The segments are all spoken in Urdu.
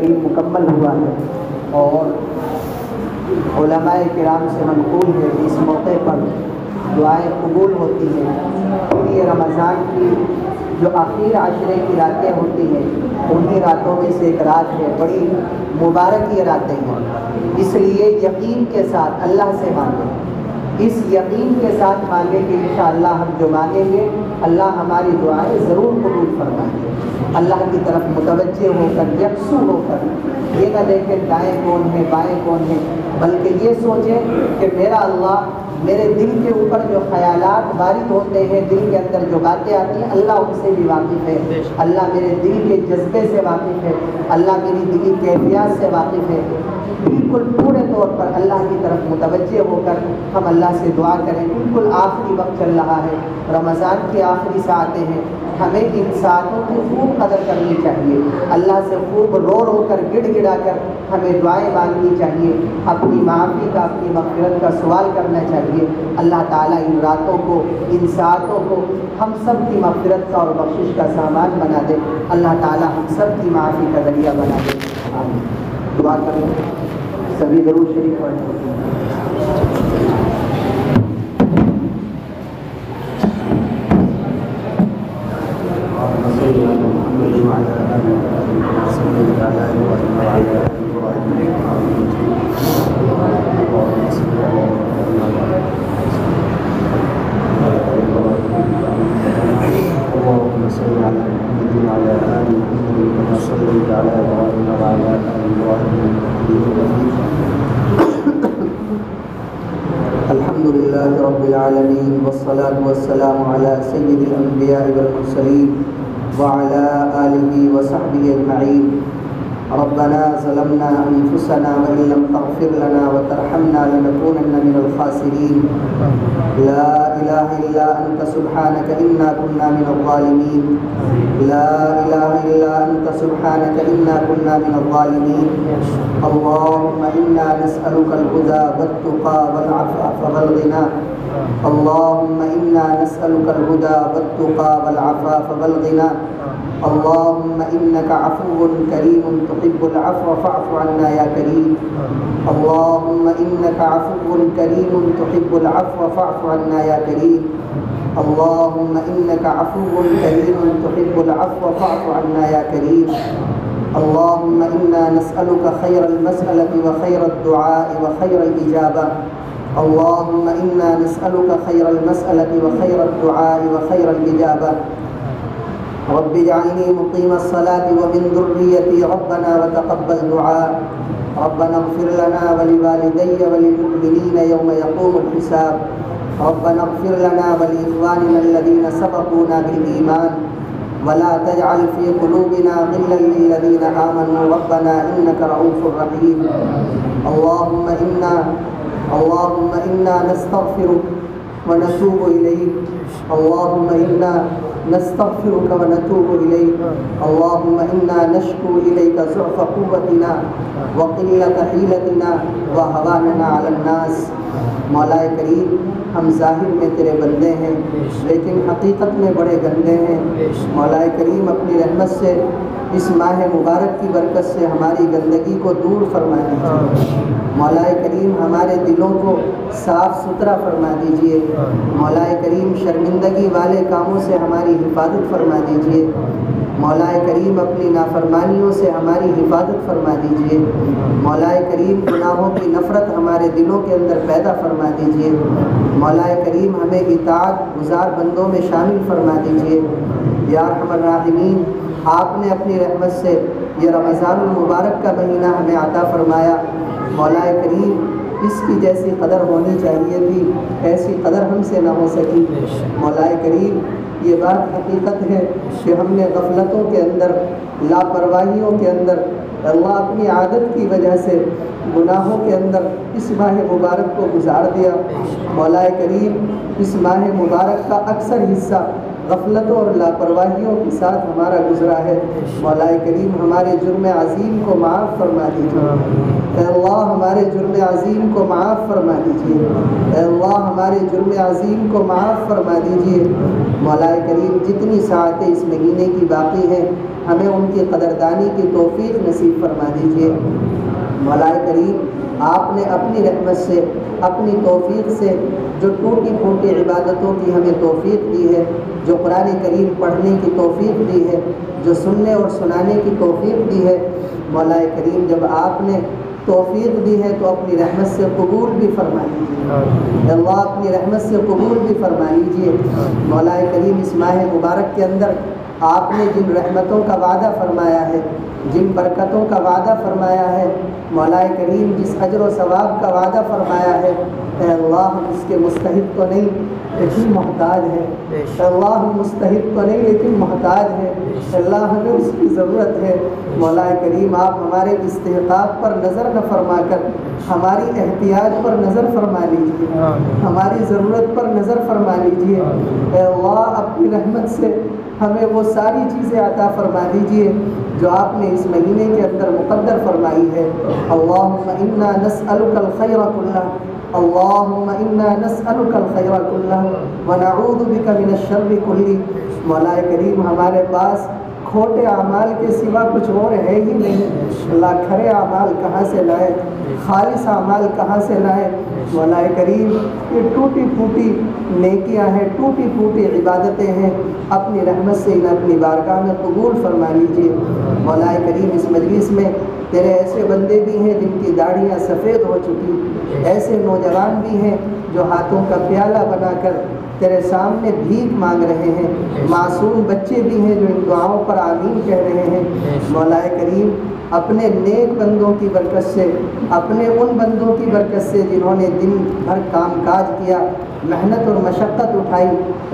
کریم مکمل ہوا ہے، اور علماء کرام سے منقول ہے کہ اس موقع پر دعائیں قبول ہوتی ہیں۔ یہ رمضان کی جو آخر عشرے کی راتیں ہوتی ہیں، انہی راتوں میں سے ایک رات ہے، بڑی مبارک یہ راتیں ہیں، اس لیے یقین کے ساتھ اللہ سے مانگیں، اس یقین کے ساتھ مانگیں کہ انشاءاللہ ہم جو مانگیں گے اللہ ہماری دعائیں ضرور قبول فرمائیں گے۔ اللہ کی طرف متوجہ ہو کر، یکسو ہو کر، یہ نہ دیکھیں دائیں کون ہے بائیں کون ہے، بلکہ یہ سوچیں کہ میرا اللہ میرے دل کے اوپر جو خیالات وارد ہوتے ہیں، دل کے اندر جو باتیں آتی ہیں، اللہ ان سے بھی واقف ہے، اللہ میرے دل کے جذبے سے واقف ہے، اللہ میری دلی کیفیات سے واقف ہے۔ بالکل پورے طور پر اللہ کی طرف متوجہ ہو کر ہم اللہ سے دعا کریں۔ بالکل آخری وقت چل رہا ہے، رمضان کی آخری ساعتیں ہیں، ہمیں ان ساعتوں کی خوب قدر کرنی چاہیے، اللہ سے خوب رو رو کر گڑ گڑا کر ہمیں دعائیں مانگنی چاہیے، اپنی معافی کا، اپنی مغفرت کا سوال کرنا چاہیے۔ اللہ تعالیٰ ان راتوں کو، ان ساعتوں کو ہم سب کی مغفرت کا اور بخشش کا سامان بنا دے، اللہ تعالیٰ ہم سب کی معافی کا ذریعہ بنا دے۔ آمین۔ دعا کریں، سبھی درود شریف پڑھیں۔ الحمد للہ رب العالمین والصلاة والسلام علی سید الانبیاء والمرسلین وعلی آلہ وصحبہ اجمعین۔ ربنا ظلمنا انفسنا وان لم تغفر لنا وترحمنا لنكونن من الخاسرین۔ لا الہ الا انت سبحانک انا كنا من الظالمین۔ لا الہ الا انت سبحانک انا كنا من الظالمین۔ اللهم انا نسألك الهدى والتقى والعفاف والغنى۔ اللهم انا نسألك الهدى والتقى والعفاف والغنى۔ اللهم انك عفو كريم تحب العفو فاعف عنا يا كريم۔ اللهم انك عفو كريم تحب العفو فاعف عنا يا كريم۔ اللهم انك عفو كريم تحب العفو فاعف عنا يا كريم۔ اللهم انا نسألك خير المسألة وخير الدعاء وخير الإجابة۔ اللهم انا نسألك خير المسألة وخير الدعاء وخير الإجابة۔ رب اجعلني مقيم الصلاة ومن ذريتي ربنا وتقبل دعاء۔ ربنا اغفر لنا ولوالدي وللمؤمنين يوم يقوم الحساب۔ ربنا اغفر لنا ولإخواننا الذين سبقونا بالإيمان ولا تجعل في قلوبنا غلا للذين آمنوا ربنا إنك رؤوف رحيم۔ اللهم إنا نستغفرك ونتوب إليك۔ اللهم إنا نستغفرك ونتوب إليك۔ اللهم إنا نشكو إليك ضعف قوتنا وقلة حيلتنا وهواننا على الناس۔ مولا کریم، ہم ظاہر میں تیرے بندے ہیں لیکن حقیقت میں بڑے گندے ہیں۔ مولا کریم، اپنی رحمت سے اس ماہ مبارک کی برکت سے ہماری گندگی کو دور فرما دیجیے۔ مولا کریم، ہمارے دلوں کو صاف ستھرا فرما دیجیے۔ مولا کریم، شرمندگی والے کاموں سے ہماری حفاظت فرما دیجیے۔ مولا کریم، اپنی نافرمانیوں سے ہماری حفاظت فرما دیجیے۔ مولا کریم، گناہوں کی نفرت ہمارے دلوں کے اندر پیدا فرما دیجیے۔ مولا کریم، ہمیں اطاعت گزار بندوں میں شامل فرما دیجیے۔ یا ارحم الراحمین، آپ نے اپنی رحمت سے یہ رمضان المبارک کا مہینہ ہمیں عطا فرمایا۔ مولا کریم، اس کی جیسی قدر ہونی چاہیے تھی ایسی قدر ہم سے نہ ہو سکی۔ مولا کریم، یہ بات حقیقت ہے کہ ہم نے غفلتوں کے اندر، لاپرواہیوں کے اندر، اللہ اپنی عادت کی وجہ سے گناہوں کے اندر اس ماہ مبارک کو گزار دیا۔ مولا کریم، اس ماہ مبارک کا اکثر حصہ غفلتوں اور لاپرواہیوں کے ساتھ ہمارا گزرا ہے۔ مولا کریم، ہمارے جرم عظیم کو معاف فرما دیجیے۔ اے اللہ، ہمارے جرم عظیم کو معاف فرما دیجیے۔ اے اللہ، ہمارے جرم عظیم کو معاف فرما دیجیے۔ مولا کریم، جتنی ساعتیں اس مہینے کی باقی ہیں ہمیں ان کی قدردانی کی توفیق نصیب فرما دیجیے۔ مولا کریم آپ نے اپنی رحمت سے، اپنی توفیق سے جو ٹوٹی پھوٹی عبادتوں کی ہمیں توفیق دی ہے، جو قرآن کریم پڑھنے کی توفیق دی ہے، جو سننے اور سنانے کی توفیق دی ہے، مولا کریم جب آپ نے توفیق دی ہے تو اپنی رحمت سے قبول بھی فرما لیجیے۔ اللہ اپنی رحمت سے قبول بھی فرما لیجیے۔ مولا کریم اس ماہ مبارک کے اندر آپ نے جن رحمتوں کا وعدہ فرمایا ہے، جن برکتوں کا وعدہ فرمایا ہے، مولا کریم جس اجر و ثواب کا وعدہ فرمایا ہے، اے اللہ ہم اس کے مستحق تو نہیں لیکن محتاج ہیں۔ اے اللہ ہم مستحق تو نہیں لیکن محتاج ہیں۔ اللہ ہمیں اس کی ضرورت ہے۔ مولا کریم آپ ہمارے استحقاق پر نظر نہ فرما کر ہماری احتیاج پر نظر فرما لیجیے، ہماری ضرورت پر نظر فرما لیجیے۔ اے اللہ اپنی رحمت سے ہمیں وہ ساری چیزیں عطا فرما دیجیے جو آپ نے اس مہینے کے اندر مقدر فرمائی ہے۔ اللہم انا نسألک الخیر کلہ، اللہم انا نسألک الخیر کلہ ونعوذ بک من الشر کلہ۔ مولا کریم ہمارے پاس کھوٹے اعمال کے سوا کچھ اور ہے ہی نہیں۔ اللہ کھرے اعمال کہاں سے لائے، خالص اعمال کہاں سے لائے؟ مولا کریم یہ ٹوٹی پھوٹی نیکیاں ہیں، ٹوٹی پھوٹی عبادتیں ہیں، اپنی رحمت سے انہیں اپنی بارگاہ میں قبول فرما لیجیے۔ مولا کریم اس مجلس میں تیرے ایسے بندے بھی ہیں جن کی داڑھیاں سفید ہو چکی، ایسے نوجوان بھی ہیں جو ہاتھوں کا پیالہ بنا کر تیرے سامنے بھیک مانگ رہے ہیں، معصوم بچے بھی ہیں جو ان دعاؤں پر آمین کہہ رہے ہیں۔ مولا کریم اپنے نیک بندوں کی برکت سے، اپنے ان بندوں کی برکت سے جنہوں نے دن بھر کام کاج کیا، محنت اور مشقت اٹھائی،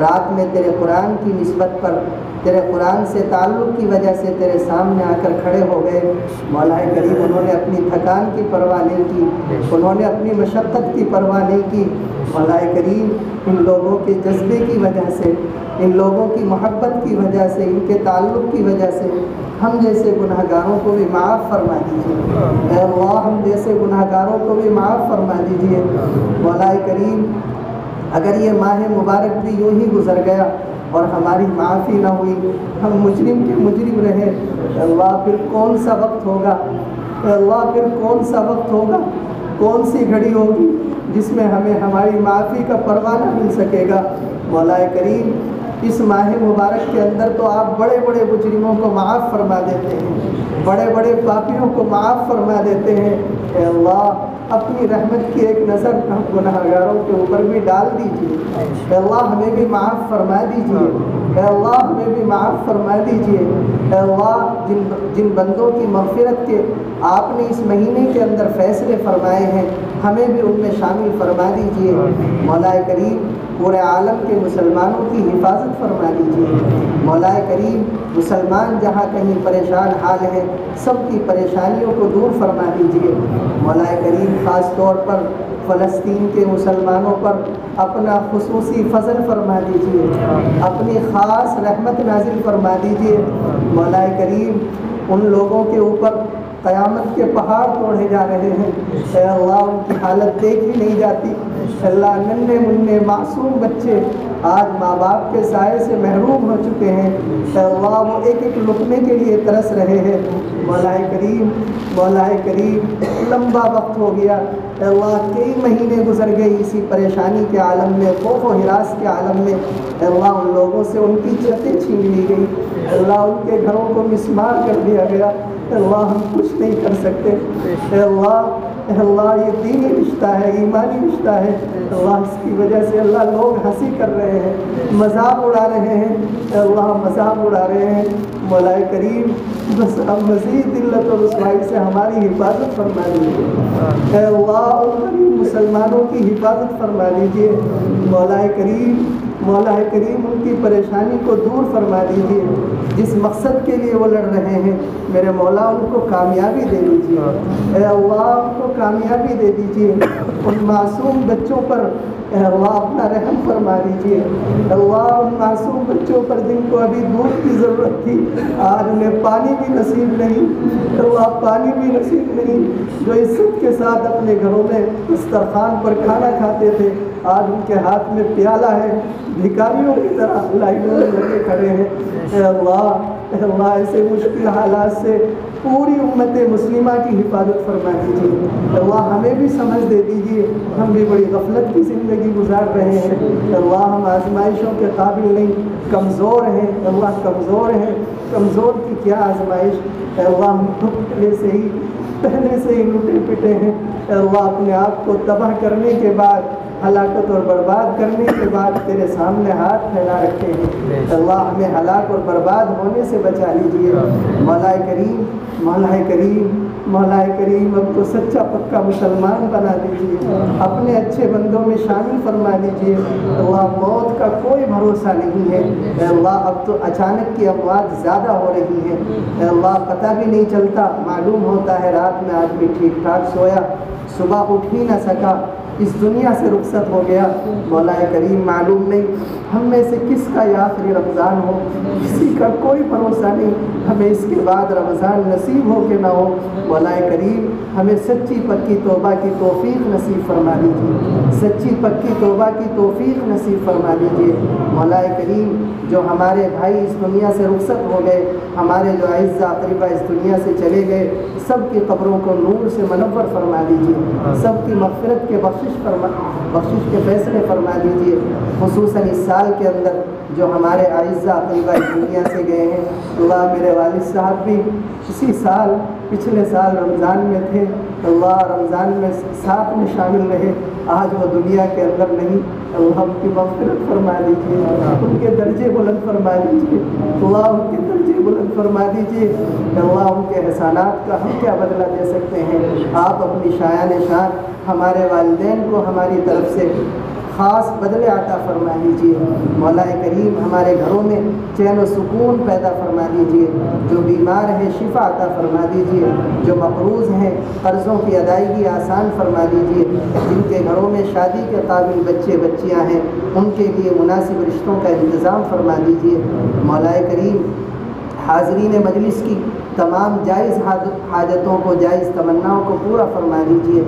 رات میں تیرے قرآن کی نسبت پر، تیرے قرآن سے تعلق کی وجہ سے تیرے سامنے آ کر کھڑے ہو گئے۔ مولا کریم انہوں نے اپنی تھکان کی پرواہ نہیں کی، انہوں نے اپنی مشقت کی پرواہ نہیں کی۔ مولا کریم ان لوگوں کے جذبے کی وجہ سے، ان لوگوں کی محبت کی وجہ سے، ان کے تعلق کی وجہ سے ہم جیسے گناہ گاروں کو بھی معاف فرما دیجیے۔ اے اللہ ہم جیسے گناہ گاروں کو بھی معاف فرما دیجیے۔ مولا کریم اگر یہ ماہ مبارک بھی یوں ہی گزر گیا اور ہماری معافی نہ ہوئی، ہم مجرم کے مجرم رہے، اے اللہ پھر کون سا وقت ہوگا؟ اے اللہ پھر کون سا وقت ہوگا، کون سی گھڑی ہوگی جس میں ہمیں ہماری معافی کا پروانہ مل سکے گا؟ مولا کریم اس ماہ مبارک کے اندر تو آپ بڑے بڑے مجرموں کو معاف فرما دیتے ہیں، بڑے بڑے پاپیوں کو معاف فرما دیتے ہیں۔ اے اللہ اپنی رحمت کی ایک نظر ہم گناہ گاروں کے اوپر بھی ڈال دیجیے۔ اے اللہ ہمیں بھی معاف فرما دیجیے، اے اللہ ہمیں بھی معاف فرما دیجیے۔ اے اللہ جن بندوں کی مغفرت کے آپ نے اس مہینے کے اندر فیصلے فرمائے ہیں ہمیں بھی ان میں شامل فرما دیجیے۔ مولا کریم پورے عالم کے مسلمانوں کی حفاظت فرما دیجیے۔ مولا کریم مسلمان جہاں کہیں پریشان حال ہے سب کی پریشانیوں کو دور فرما دیجیے۔ مولا کریم خاص طور پر فلسطین کے مسلمانوں پر اپنا خصوصی فضل فرما دیجیے، اپنی خاص رحمت نازل فرما دیجیے۔ مولا کریم ان لوگوں کے اوپر قیامت کے پہاڑ توڑے جا رہے ہیں، اے اللہ ان کی حالت دیکھی نہیں جاتی۔ اللہ ننھے منھے معصوم بچے آج ماں باپ کے سائے سے محروم ہو چکے ہیں، اے اللہ وہ ایک ایک لقمے کے لیے ترس رہے ہیں۔ مولا کریم لمبا وقت ہو گیا، اے اللہ کئی مہینے گزر گئی اسی پریشانی کے عالم میں، خوف و ہراس کے عالم میں۔ اے اللہ ان لوگوں سے ان کی چھتیں چھین لی گئی، اے اللہ ان کے گھروں کو مسمار کر دیا گیا۔ اے اللہ ہم کچھ نہیں کر سکتے، اے اللہ یہ دینی رشتہ ہے، ایمانی رشتہ ہے، اللہ اس کی وجہ سے اللہ لوگ ہنسی کر رہے ہیں، مذاق اڑا رہے ہیں، اے اللہ مذاق اڑا رہے ہیں۔ مولا کریم بس ہم مزید ذلت و رسوائی سے ہماری حفاظت فرما دیجیے، اے اللہ ان غریب مسلمانوں کی حفاظت فرما دیجیے۔ مولا کریم ان کی پریشانی کو دور فرما دیجیے، جس مقصد کے لیے وہ لڑ رہے ہیں میرے مولا ان کو کامیابی دے دیجیے، اے اللہ ان کو کامیابی دے دیجیے۔ ان معصوم بچوں پر اے اللہ اپنا رحم فرما دیجیے، اے اللہ ان معصوم بچوں پر جن کو ابھی دودھ کی ضرورت تھی آج انہیں پانی بھی نصیب نہیں، اے اللہ پانی بھی نصیب نہیں، جو عزت کے ساتھ اپنے گھروں میں دسترخوان پر کھانا کھاتے تھے آج ان کے ہاتھ میں پیالہ ہے، بھکاریوں کی طرح لائنوں میں لگے کھڑے ہیں۔ اے اللہ اے اللہ ایسے مشکل حالات سے پوری امت مسلمہ کی حفاظت فرما دیجیے۔ اے اللہ ہمیں بھی سمجھ دے دیجیے، ہم بھی بڑی غفلت کی زندگی گزار رہے ہیں۔ اے اللہ ہم آزمائشوں کے قابل نہیں، کمزور ہیں، اے اللہ کمزور ہیں، کمزور کی کیا آزمائش۔ اے اللہ ہم پہلے سے ہی لٹے پٹے ہیں۔ اے اللہ اپنے آپ کو تباہ کرنے کے بعد، ہلاکت اور برباد کرنے کے بعد تیرے سامنے ہاتھ پھیلا رکھے ہیں۔ اللہ ہمیں ہلاک اور برباد ہونے سے بچا لیجیے۔ مولا کریم، مولا کریم، مولا کریم اب تو سچا پکا مسلمان بنا دیجیے، اپنے اچھے بندوں میں شامل فرما دیجیے۔ اللہ موت کا کوئی بھروسہ نہیں ہے۔ اے اللہ اب تو اچانک کی اموات زیادہ ہو رہی ہیں۔ اے اللہ پتہ بھی نہیں چلتا، معلوم ہوتا ہے رات میں آدمی ٹھیک ٹھاک سویا، صبح اٹھ ہی نہ سکا، اس دنیا سے رخصت ہو گیا۔ مولا کریم معلوم نہیں ہم میں سے کس کا یہ آخری رمضان ہو، کسی کا کوئی بھروسہ نہیں، ہمیں اس کے بعد رمضان نصیب ہو کہ نہ ہو۔ مولا کریم ہمیں سچی پکی توبہ کی توفیق نصیب فرما دیجیے، سچی پکی توبہ کی توفیق نصیب فرما دیجیے۔ مولا کریم جو ہمارے بھائی اس دنیا سے رخصت ہو گئے، ہمارے جو اعزاء اقربا اس دنیا سے چلے گئے، سب کی قبروں کو نور سے منور فرما دیجیے، سب کی مغفرت کے بخشش کے فیصلے فرما دیجیے۔ خصوصاً اس سال کے اندر جو ہمارے اعزاء اقربا اس دنیا سے گئے ہیں، اللہ میرے والد صاحب بھی اسی سال پچھلے سال رمضان میں تھے، اللہ رمضان میں ساتھ میں شامل رہے، آج وہ دنیا کے اندر نہیں۔ اللہ ان کی مغفرت فرما دیجیے، ان کے درجے بلند فرما دیجیے، اللہ ان کے درجے بلند فرما دیجیے۔ اللہ ان کے احسانات کا ہم کیا بدلہ دے سکتے ہیں؟ آپ اپنی شایان شان ہمارے والدین کو ہماری طرف سے خاص بدلے عطا فرما دیجیے۔ مولا کریم ہمارے گھروں میں چین و سکون پیدا فرما دیجیے، جو بیمار ہیں شفا عطا فرما دیجیے، جو مقروض ہیں قرضوں کی ادائیگی آسان فرما دیجیے، جن کے گھروں میں شادی کے قابل بچے بچیاں ہیں ان کے لیے مناسب رشتوں کا انتظام فرما دیجیے۔ مولا کریم حاضرین مجلس کی تمام جائز حاجتوں کو، جائز تمناؤں کو پورا فرما دیجیے۔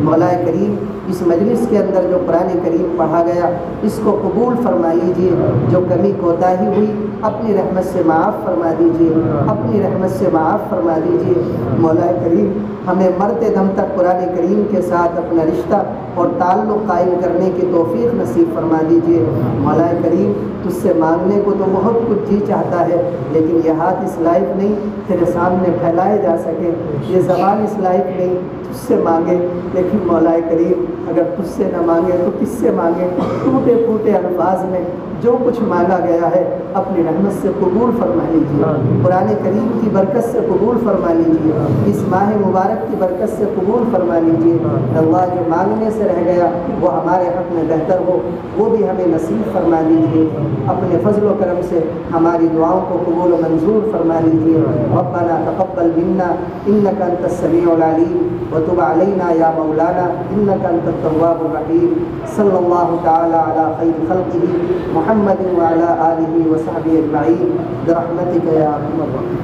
مولا کریم اس مجلس کے اندر جو قرآن کریم پڑھا گیا اس کو قبول فرما لیجیے، جو کمی کوتاہی ہوئی اپنی رحمت سے معاف فرما دیجیے، اپنی رحمت سے معاف فرما دیجیے۔ مولا کریم ہمیں مرتے دم تک قرآن کریم کے ساتھ اپنا رشتہ اور تعلق قائم کرنے کی توفیق نصیب فرما دیجیے۔ مولا کریم تجھ سے مانگنے کو تو بہت کچھ جی چاہتا ہے، لیکن یہ ہاتھ اس لائق نہیں تیرے سامنے پھیلائے جا سکے، یہ زبان اس لائق نہیں تجھ سے مانگے، لیکن مولا کریم اگر تجھ سے نہ مانگے تو کس سے مانگے؟ ٹوٹے پھوٹے الفاظ میں جو کچھ مانگا گیا ہے اپنی رحمت سے قبول فرما لیجیے، قرآن کریم کی برکت سے قبول فرما لیجیے، اس ماہ مبارک کی برکت سے قبول فرما لیجیے۔ اللہ جو مانگنے سے رہ گیا وہ ہمارے حق میں بہتر ہو وہ بھی ہمیں نصیب فرما لیجیے، اپنے فضل و کرم سے ہماری دعاؤں کو قبول و منظور فرما لیجیے۔ ربنا تقبل منا انک انت السمیع العلیم وتب علینا یا مولانا انک انت التواب الرحیم۔ صلی اللہ تعالی علی خیر خلقہ محمد وعلی آلہ وصحبہ اجمعین برحمتک یا ارحم الراحمین۔